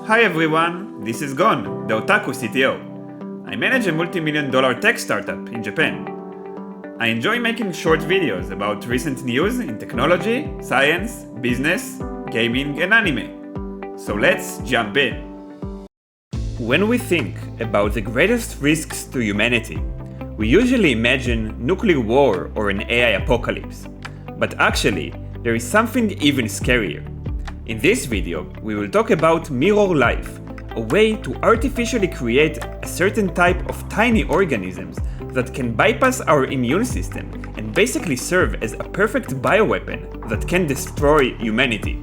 Hi everyone, this is Gon, the Otaku CTO. I manage a multi-million-dollar tech startup in Japan. I enjoy making short videos about recent news in technology, science, business, gaming, and anime. So let's jump in. When we think about the greatest risks to humanity, we usually imagine nuclear war or an AI apocalypse. But actually, there is something even scarier. In this video, we will talk about mirror life, a way to artificially create a certain type of tiny organisms that can bypass our immune system and basically serve as a perfect bioweapon that can destroy humanity.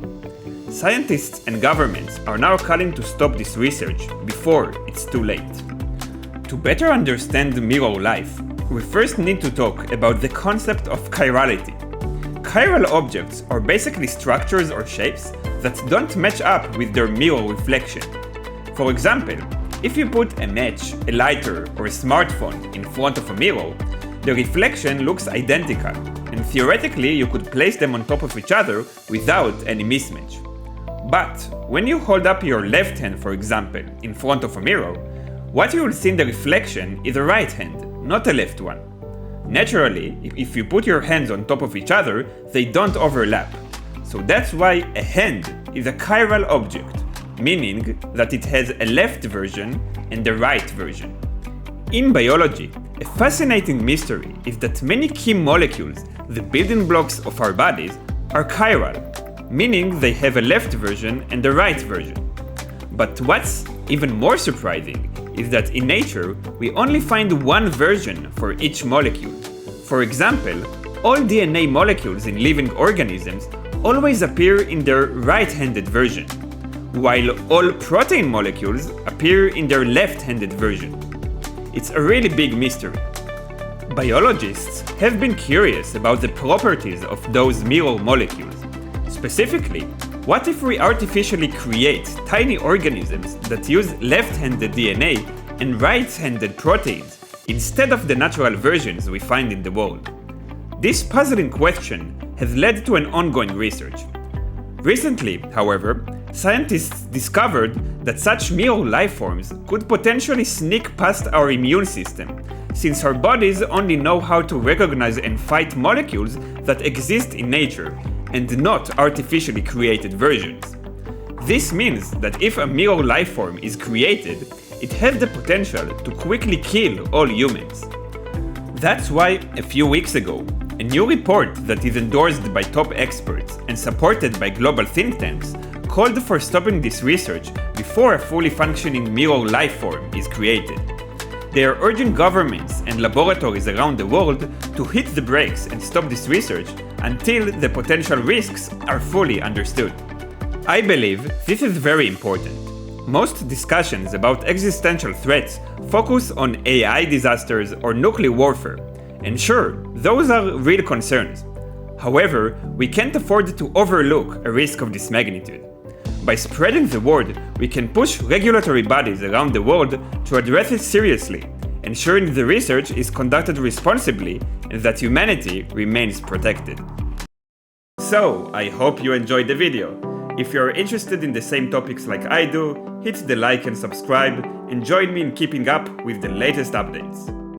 Scientists and governments are now calling to stop this research before it's too late. To better understand mirror life, we first need to talk about the concept of chirality. Chiral objects are basically structures or shapes that don't match up with their mirror reflection. For example, if you put a match, a lighter, or a smartphone in front of a mirror, the reflection looks identical, and theoretically you could place them on top of each other without any mismatch. But when you hold up your left hand, for example, in front of a mirror, what you will see in the reflection is a right hand, not a left one. Naturally, if you put your hands on top of each other, they don't overlap. So that's why a hand is a chiral object, meaning that it has a left version and a right version. In biology, a fascinating mystery is that many key molecules, the building blocks of our bodies, are chiral, meaning they have a left version and a right version. But what's even more surprising is that in nature, we only find one version for each molecule. For example, all DNA molecules in living organisms always appear in their right-handed version, while all protein molecules appear in their left-handed version. It's a really big mystery. Biologists have been curious about the properties of those mirror molecules. Specifically, what if we artificially create tiny organisms that use left-handed DNA and right-handed proteins instead of the natural versions we find in the world? This puzzling question has led to an ongoing research. Recently, however, scientists discovered that such mirror life forms could potentially sneak past our immune system, since our bodies only know how to recognize and fight molecules that exist in nature and not artificially created versions. This means that if a mirror life form is created, it has the potential to quickly kill all humans. That's why, a few weeks ago, a new report that is endorsed by top experts and supported by global think tanks called for stopping this research before a fully functioning mirror life form is created. They are urging governments and laboratories around the world to hit the brakes and stop this research until the potential risks are fully understood. I believe this is very important. Most discussions about existential threats focus on AI disasters or nuclear warfare, and sure, those are real concerns. However, we can't afford to overlook a risk of this magnitude. By spreading the word, we can push regulatory bodies around the world to address it seriously, ensuring the research is conducted responsibly and that humanity remains protected. So, I hope you enjoyed the video. If you are interested in the same topics like I do, hit the like and subscribe and join me in keeping up with the latest updates.